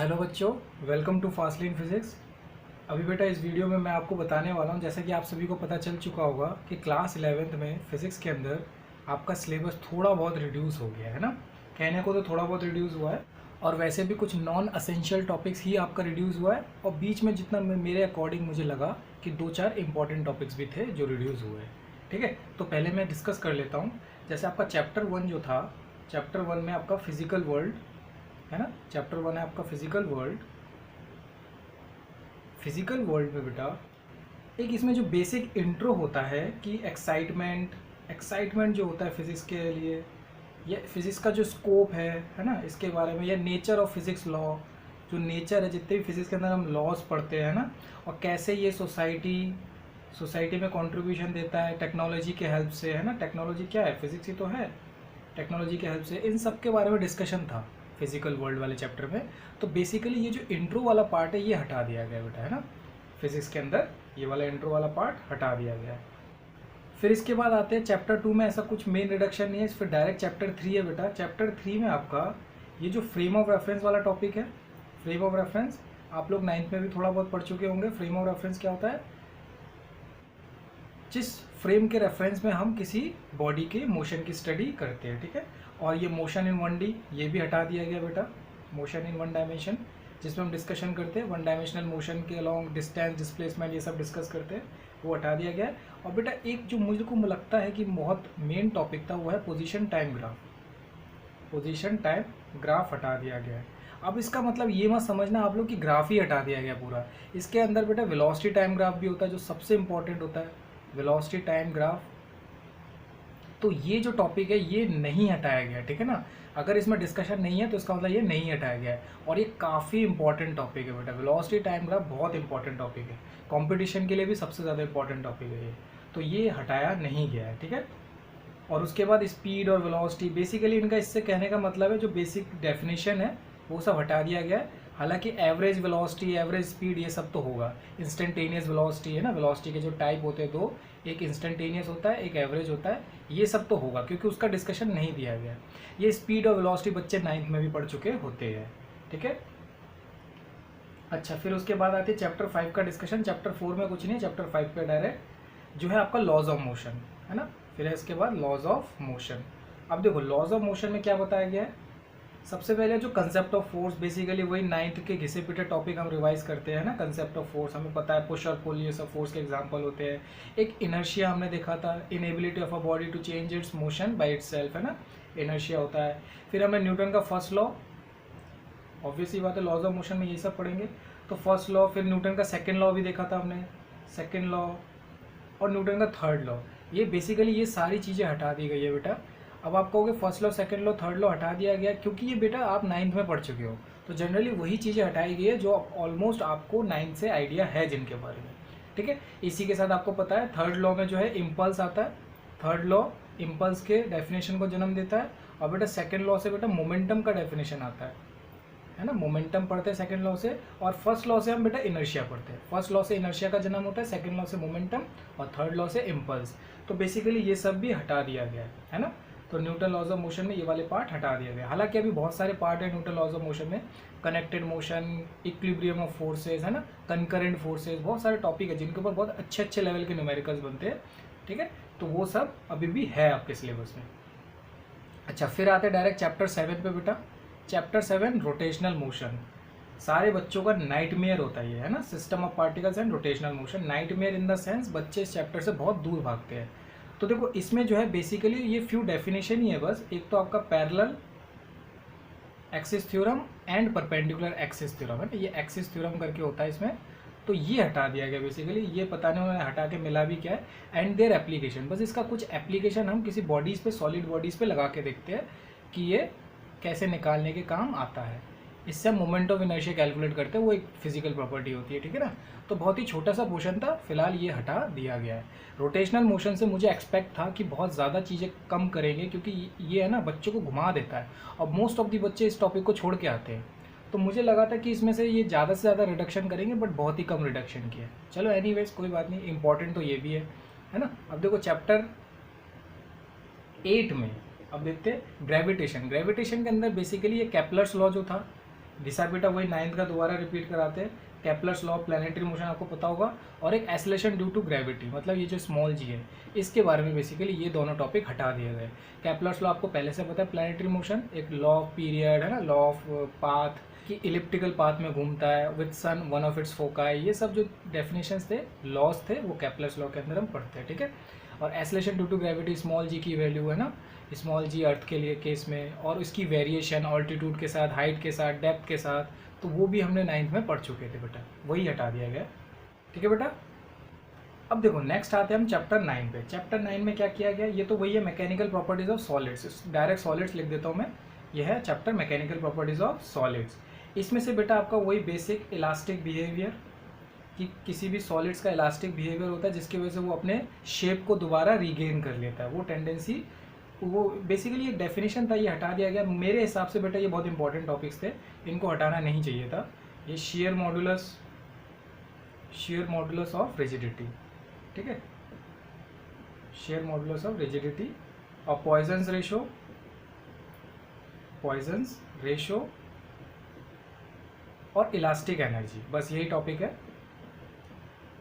Hello बच्चों, welcome to फास्टलीन physics. अभी बेटा इस वीडियो में मैं आपको बताने वाला हूँ, जैसा कि आप सभी को पता चल चुका होगा कि क्लास 11th में फ़िज़िक्स के अंदर आपका सिलेबस थोड़ा बहुत रिड्यूस हो गया है ना। कहने को तो थोड़ा बहुत रिड्यूस हुआ है, और वैसे भी कुछ नॉन असेंशियल टॉपिक्स ही आपका रिड्यूस हुआ है, और बीच में जितना मेरे अकॉर्डिंग मुझे लगा कि 2-4 इंपॉर्टेंट टॉपिक्स भी थे जो रिड्यूस हुए हैं। ठीक है, तो पहले मैं डिस्कस कर लेता हूँ। जैसे आपका चैप्टर 1 जो था, चैप्टर 1 में आपका फिजिकल वर्ल्ड है ना। चैप्टर 1 है आपका फिजिकल वर्ल्ड। फिजिकल वर्ल्ड में बेटा एक इसमें जो बेसिक इंट्रो होता है कि एक्साइटमेंट जो होता है फिजिक्स के लिए, ये फिजिक्स का जो स्कोप है ना, इसके बारे में, या नेचर ऑफ फिजिक्स लॉ, जो नेचर है, जितने भी फिजिक्स के अंदर हम लॉज पढ़ते हैं ना, और कैसे ये सोसाइटी में कंट्रीब्यूशन देता है टेक्नोलॉजी के हेल्प से, है ना। टेक्नोलॉजी क्या है, फिजिक्स ही तो है। टेक्नोलॉजी के हेल्प से इन सब के बारे में डिस्कशन था फिजिकल वर्ल्ड वाले चैप्टर में। तो बेसिकली ये जो इंट्रो वाला पार्ट है ये हटा दिया गया बेटा, है ना। फिजिक्स के अंदर ये वाला इंट्रो वाला पार्ट हटा दिया गया है। फिर इसके बाद आते हैं चैप्टर 2 में, ऐसा कुछ मेन रिडक्शन नहीं है, फिर डायरेक्ट चैप्टर 3 है बेटा। चैप्टर 3 में आपका ये जो फ्रेम ऑफ रेफरेंस वाला टॉपिक है, फ्रेम ऑफ रेफरेंस आप लोग 9th में भी थोड़ा बहुत पढ़ चुके होंगे। फ्रेम ऑफ रेफरेंस क्या होता है, जिस फ्रेम के रेफरेंस में हम किसी बॉडी के मोशन की स्टडी करते हैं। ठीक है, और ये मोशन इन 1D ये भी हटा दिया गया बेटा। मोशन इन 1 डायमेंशन जिसमें हम डिस्कशन करते हैं 1 डायमेंशनल मोशन के अलॉन्ग डिस्टेंस, डिस्प्लेसमेंट, ये सब डिस्कस करते हैं, वो हटा दिया गया है। और बेटा एक जो मुझको लगता है कि बहुत मेन टॉपिक था वो है position time graph. Position time graph हटा दिया गया है। अब इसका मतलब ये मत समझना आप लोग कि ग्राफ ही हटा दिया गया पूरा। इसके अंदर बेटा वेलोसिटी टाइम ग्राफ भी होता है, जो सबसे इंपॉर्टेंट होता है, वेलोसिटी टाइम ग्राफ। तो ये जो टॉपिक है ये नहीं हटाया गया, ठीक है ना। अगर इसमें डिस्कशन नहीं है तो इसका मतलब ये नहीं हटाया गया है, और ये काफ़ी इंपॉर्टेंट टॉपिक है बेटा। वेलोसिटी टाइम ग्राफ बहुत इंपॉर्टेंट टॉपिक है, कंपटीशन के लिए भी सबसे ज़्यादा इंपॉर्टेंट टॉपिक है ये। तो ये हटाया नहीं गया है, ठीक है। और उसके बाद स्पीड और वेलोसिटी, बेसिकली इनका इससे कहने का मतलब है जो बेसिक डेफिनेशन है वो सब हटा दिया गया है। हालांकि एवरेज वेलोसिटी, एवरेज स्पीड ये सब तो होगा। इंस्टेंटेनियस वेलोसिटी है ना, वेलोसिटी के जो टाइप होते हैं दो, एक इंस्टेंटेनियस होता है, एक एवरेज होता है, ये सब तो होगा क्योंकि उसका डिस्कशन नहीं दिया गया। ये स्पीड और वेलोसिटी बच्चे 9th में भी पढ़ चुके होते हैं, ठीक है। अच्छा, फिर उसके बाद आती है चैप्टर 5 का डिस्कशन। चैप्टर 4 में कुछ नहीं है, चैप्टर 5 पे डायरेक्ट जो है आपका लॉज ऑफ मोशन, है ना। फिर है इसके बाद लॉज ऑफ मोशन। अब देखो लॉज ऑफ मोशन में क्या बताया गया है। सबसे पहले जो कंसेप्ट ऑफ फोर्स, बेसिकली वही 9th के घिसे पिटे टॉपिक हम रिवाइज करते हैं ना। कंसेप्ट ऑफ फोर्स हमें पता है, पुश और पुल ये सब फोर्स के एग्जांपल होते हैं। एक इनर्शिया हमने देखा था, inability of a body to change its motion by itself, है ना, इनर्शिया होता है। फिर हमें न्यूटन का फर्स्ट लॉ, ऑब्वियसली बात है लॉज ऑफ मोशन में ये सब पढ़ेंगे, तो फर्स्ट लॉ, फिर न्यूटन का सेकेंड लॉ भी देखा था हमने, सेकेंड लॉ, और न्यूटन का थर्ड लॉ। ये बेसिकली ये सारी चीज़ें हटा दी गई है बेटा। अब आप कहोगे first law, second law, third law हटा दिया गया क्योंकि ये बेटा आप 9th में पढ़ चुके हो, तो जनरली वही चीज़ें हटाई गई है जो ऑलमोस्ट आपको 9th से आइडिया है जिनके बारे में, ठीक है। इसी के साथ आपको पता है थर्ड लॉ में जो है इम्पल्स आता है। थर्ड लॉ इम्पल्स के डेफिनेशन को जन्म देता है। और बेटा सेकेंड लॉ से बेटा मोमेंटम का डेफिनेशन आता है ना। मोमेंटम पढ़ते हैं सेकंड लॉ से, और फर्स्ट लॉ से हम बेटा इनर्शिया पढ़ते हैं। फर्स्ट लॉ से इनर्शिया का जन्म होता है, सेकंड लॉ से मोमेंटम, और थर्ड लॉ से इम्पल्स। तो बेसिकली ये सब भी हटा दिया गया है ना। तो न्यूटन लॉज ऑफ मोशन में ये वाले पार्ट हटा दिया गया। हालांकि अभी बहुत सारे पार्ट है न्यूटन लॉज ऑफ मोशन में, connected motion, equilibrium of forces, है ना, कंकरेंट फोर्सेज, बहुत सारे टॉपिक है जिनके ऊपर बहुत अच्छे अच्छे लेवल के न्यूमेरिकल्स बनते हैं, ठीक है। तो वो सब अभी भी है आपके सिलेबस में। अच्छा, फिर आते हैं डायरेक्ट चैप्टर 7 पे बेटा। चैप्टर 7 रोटेशनल मोशन, सारे बच्चों का नाइटमेयर होता है ये, है ना, system of particles and rotational motion. Nightmare in the sense बच्चे इस चैप्टर से बहुत दूर भागते हैं। तो देखो इसमें जो है बेसिकली ये फ्यू डेफिनेशन ही है बस। एक तो आपका parallel axis theorem and perpendicular axis theorem, है ना, ये एक्सिस थ्योरम करके होता है इसमें। तो ये हटा दिया गया बेसिकली, ये पता नहीं उन्होंने हटा के मिला भी क्या है। एंड देयर एप्लीकेशन, बस इसका कुछ एप्लीकेशन हम किसी बॉडीज़ पे, सॉलिड बॉडीज़ पे लगा के देखते हैं कि ये कैसे निकालने के काम आता है। इससे हम मोमेंट ऑफ इनर्शिया कैलकुलेट करते हैं, वो एक फिजिकल प्रॉपर्टी होती है, ठीक है ना। तो बहुत ही छोटा सा पोर्शन था, फिलहाल ये हटा दिया गया है। रोटेशनल मोशन से मुझे एक्सपेक्ट था कि बहुत ज़्यादा चीज़ें कम करेंगे क्योंकि ये है ना बच्चों को घुमा देता है, और मोस्ट ऑफ दी बच्चे इस टॉपिक को छोड़ के आते हैं। तो मुझे लगा था कि इसमें से ये ज़्यादा से ज़्यादा रिडक्शन करेंगे, बट बहुत ही कम रिडक्शन किया। चलो एनीवेज कोई बात नहीं, इंपॉर्टेंट तो ये भी है ना। अब देखो चैप्टर 8 में अब देखते हैं ग्रेविटेशन। ग्रेविटेशन के अंदर बेसिकली ये केपलर्स लॉ जो था, दिशा बेटा वही 9th का दोबारा रिपीट कराते हैं। Kepler's law of planetary motion आपको पता होगा, और एक एक्सेलरेशन ड्यू टू ग्रेविटी, मतलब ये जो स्मॉल जी है इसके बारे में बेसिकली ये दोनों टॉपिक हटा दिए गए। केपलर्स लॉ आपको पहले से पता है, प्लैनेटरी मोशन एक लॉ ऑफ पीरियड है ना, लॉ ऑफ पाथ कि इलिप्टिकल पाथ में घूमता है with sun one of its foci, ये सब जो डेफिनेशंस थे, लॉज थे, वो केपलर्स लॉ के अंदर हम पढ़ते हैं, ठीक है। और acceleration due to gravity small g की वैल्यू है ना, स्मॉल जी अर्थ के लिए केस में, और उसकी वेरिएशन ऑल्टीट्यूड के साथ, हाइट के साथ, डेप्थ के साथ, तो वो भी हमने 9th में पढ़ चुके थे बेटा, वही हटा दिया गया, ठीक है बेटा। अब देखो नेक्स्ट आते हैं हम चैप्टर 9 पे। चैप्टर 9 में क्या किया गया, ये तो वही है mechanical properties of solids, direct solids लिख देता हूँ मैं, यह है chapter mechanical properties of solids. इसमें से बेटा आपका वही बेसिक इलास्टिक बिहेवियर, कि किसी भी सॉलिड्स का इलास्टिक बिहेवियर होता है जिसकी वजह से वो अपने शेप को दोबारा रीगेन कर लेता है, वो टेंडेंसी, वो बेसिकली ये डेफिनेशन था, ये हटा दिया गया। मेरे हिसाब से बेटा ये बहुत इंपॉर्टेंट टॉपिक्स थे, इनको हटाना नहीं चाहिए था। ये शेयर मॉडुलस ऑफ रिजिडिटी, ठीक है, शेयर मॉडुलस ऑफ रिजिडिटी, और पॉइजन्स रेशो और इलास्टिक एनर्जी, बस यही टॉपिक है,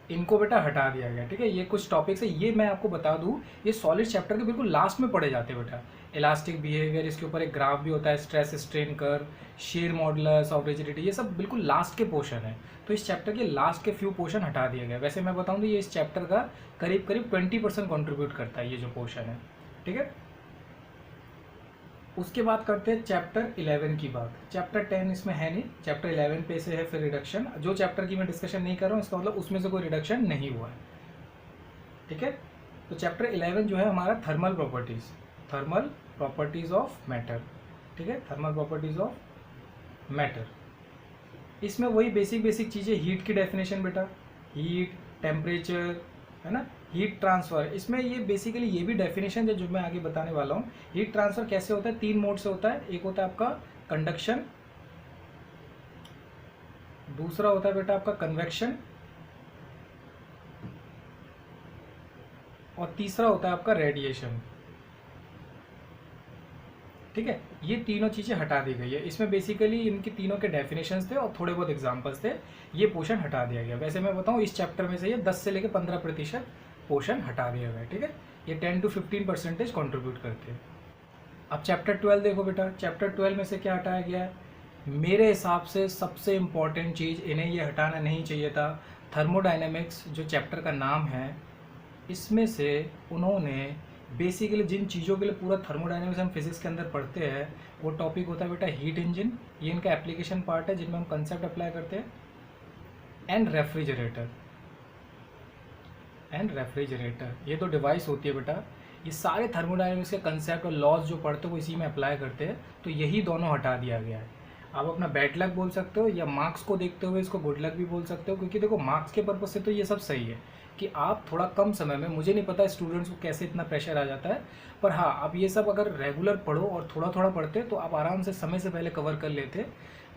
इनको बेटा हटा दिया गया, ठीक है। ये कुछ टॉपिक्स है, ये मैं आपको बता दूं, ये सॉलिड चैप्टर के बिल्कुल लास्ट में पढ़े जाते हैं बेटा। इलास्टिक बिहेवियर, इसके ऊपर एक ग्राफ भी होता है, stress strain curve, share modulus of rigidity, ये सब बिल्कुल लास्ट के पोर्शन है। तो इस चैप्टर के लास्ट के फ्यू पोर्शन हटा दिया गया। वैसे मैं बताऊँ तो ये इस चैप्टर का करीब 20% कॉन्ट्रीब्यूट करता है, ये जो पोर्शन है, ठीक है। उसके बाद करते हैं चैप्टर 11 की बात। चैप्टर 10 इसमें है नहीं, चैप्टर 11 पे से है फिर रिडक्शन। जो चैप्टर की मैं डिस्कशन नहीं कर रहा हूँ इसका मतलब उसमें से कोई रिडक्शन नहीं हुआ है, ठीक है। तो चैप्टर 11 जो है हमारा थर्मल प्रॉपर्टीज ऑफ मैटर, ठीक है, थर्मल प्रॉपर्टीज ऑफ मैटर। इसमें वही बेसिक चीज़ें, हीट की डेफिनेशन बेटा, हीट, टेम्परेचर, है ना, हीट ट्रांसफ़र। इसमें ये बेसिकली ये भी डेफिनेशन है जो मैं आगे बताने वाला हूँ। हीट ट्रांसफ़र कैसे होता है, 3 मोड से होता है। एक होता है आपका कंडक्शन, दूसरा होता है बेटा आपका कन्वेक्शन, और तीसरा होता है आपका रेडिएशन, ठीक है। ये तीनों चीज़ें हटा दी गई है। इसमें बेसिकली इनकी तीनों के डेफिनेशंस थे और थोड़े बहुत एग्जांपल्स थे, ये पोर्शन हटा दिया गया। वैसे मैं बताऊँ इस चैप्टर में से ये 10 से लेकर 15% पोर्शन हटा दिया गया, ठीक है। ये 10 to 15% कॉन्ट्रीब्यूट करते हैं। अब चैप्टर 12 देखो बेटा, चैप्टर 12 में से क्या हटाया गया है, मेरे हिसाब से सबसे इम्पॉर्टेंट चीज़, इन्हें ये हटाना नहीं चाहिए था, थर्मोडाइनमिक्स जो चैप्टर का नाम है, इसमें से उन्होंने बेसिकली जिन चीज़ों के लिए पूरा थर्मोडायनेमिक्स हम फिजिक्स के अंदर पढ़ते हैं, वो टॉपिक होता है बेटा हीट इंजन, ये इनका एप्लीकेशन पार्ट है जिनमें हम कंसेप्ट अप्लाई करते हैं, एंड रेफ्रिजरेटर, ये तो डिवाइस होती है बेटा। ये सारे थर्मोडायनेमिक्स के कंसेप्ट और लॉज जो पढ़ते हो वो इसी में अप्लाई करते हैं, तो यही दोनों हटा दिया गया है। आप अपना बैड लक बोल सकते हो या मार्क्स को देखते हुए इसको गुड लक भी बोल सकते हो, क्योंकि देखो मार्क्स के पर्पज से तो ये सब सही है कि आप थोड़ा कम समय में, मुझे नहीं पता स्टूडेंट्स को कैसे इतना प्रेशर आ जाता है, पर हाँ आप ये सब अगर रेगुलर पढ़ो और थोड़ा थोड़ा पढ़ते तो आप आराम से समय से पहले कवर कर लेते।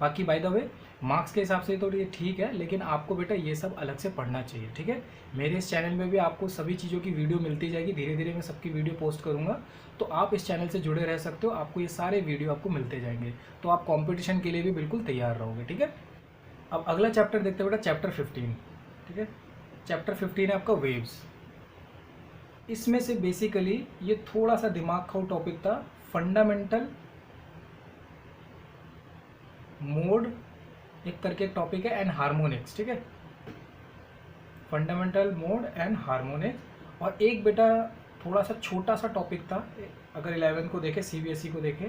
बाकी बाय द वे मार्क्स के हिसाब से तो ये ठीक है, लेकिन आपको बेटा ये सब अलग से पढ़ना चाहिए, ठीक है। मेरे इस चैनल में भी आपको सभी चीज़ों की वीडियो मिलती जाएगी, धीरे धीरे मैं सबकी वीडियो पोस्ट करूँगा, तो आप इस चैनल से जुड़े रह सकते हो, आपको ये सारे वीडियो आपको मिलते जाएंगे, तो आप कॉम्पिटिशन के लिए भी बिल्कुल तैयार रहोगे, ठीक है। अब अगला चैप्टर देखते हैं बेटा, चैप्टर 15, ठीक है। चैप्टर 15 है आपका वेव्स। इसमें से बेसिकली ये थोड़ा सा दिमाग खाओ टॉपिक था, फंडामेंटल मोड एक करके टॉपिक है, एंड हार्मोनिक्स, ठीक है, फंडामेंटल मोड एंड हार्मोनिक्स। और एक बेटा थोड़ा सा छोटा सा टॉपिक था, अगर 11 को देखें, CBSE को देखें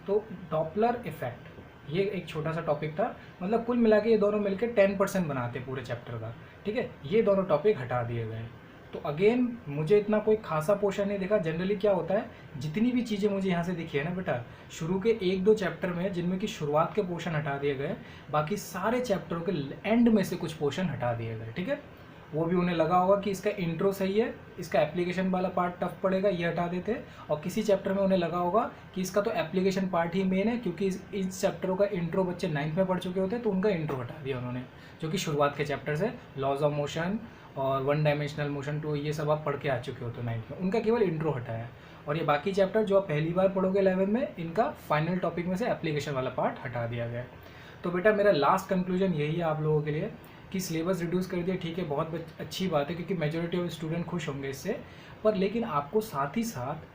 तो डॉपलर इफेक्ट, ये एक छोटा सा टॉपिक था, मतलब कुल मिला के ये दोनों मिलकर 10% बनाते पूरे चैप्टर का, ठीक है। ये दोनों टॉपिक हटा दिए गए। तो अगेन मुझे इतना कोई खासा पोर्शन नहीं दिखा। जनरली क्या होता है, जितनी भी चीज़ें मुझे यहाँ से दिखी है ना बेटा, शुरू के 1-2 चैप्टर में जिनमें कि शुरुआत के पोर्शन हटा दिए गए, बाकी सारे चैप्टरों के एंड में से कुछ पोर्शन हटा दिए गए, ठीक है। वो भी उन्हें लगा होगा कि इसका इंट्रो सही है, इसका एप्लीकेशन वाला पार्ट टफ पड़ेगा, ये हटा देते। और किसी चैप्टर में उन्हें लगा होगा कि इसका तो एप्लीकेशन पार्ट ही मेन है, क्योंकि इस चैप्टरों का इंट्रो बच्चे 9th में पढ़ चुके होते हैं, तो उनका इंट्रो हटा दिया उन्होंने, जो कि शुरुआत के चैप्टर्स है, लॉज ऑफ मोशन और 1 डायमेंशनल मोशन 2, ये सब आप पढ़ के आ चुके हो तो 9th में, उनका केवल इंट्रो हटाया। और ये बाकी चैप्टर जो आप पहली बार पढ़ोगे 11 में, इनका फाइनल टॉपिक में से एप्लीकेशन वाला पार्ट हटा दिया गया है। तो बेटा मेरा लास्ट कंक्लूजन यही है आप लोगों के लिए कि सिलेबस रिड्यूस कर दिया, ठीक है, बहुत अच्छी बात है, क्योंकि मेजोरिटी ऑफ स्टूडेंट खुश होंगे इससे। पर लेकिन आपको साथ ही साथ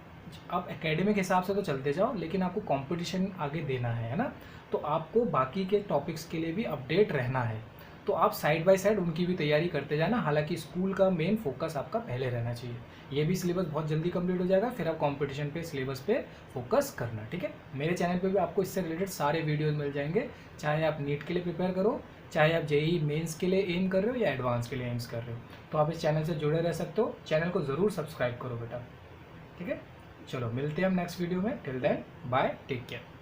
आप एकेडमिक हिसाब से तो चलते जाओ, लेकिन आपको कंपटीशन आगे देना है ना, तो आपको बाकी के टॉपिक्स के लिए भी अपडेट रहना है। तो आप साइड बाय साइड उनकी भी तैयारी करते जाना, हालांकि स्कूल का मेन फोकस आपका पहले रहना चाहिए। ये भी सिलेबस बहुत जल्दी कंप्लीट हो जाएगा, फिर आप कंपटीशन पे सिलेबस पे फोकस करना, ठीक है। मेरे चैनल पे भी आपको इससे रिलेटेड सारे वीडियोस मिल जाएंगे, चाहे आप नीट के लिए प्रिपेयर करो, चाहे आप जेईई मेंस के लिए एम कर रहे हो या एडवांस के लिए एम्स कर रहे हो, तो आप इस चैनल से जुड़े रह सकते हो। चैनल को ज़रूर सब्सक्राइब करो बेटा, ठीक है। चलो मिलते हैं हम नेक्स्ट वीडियो में, till then bye, take care.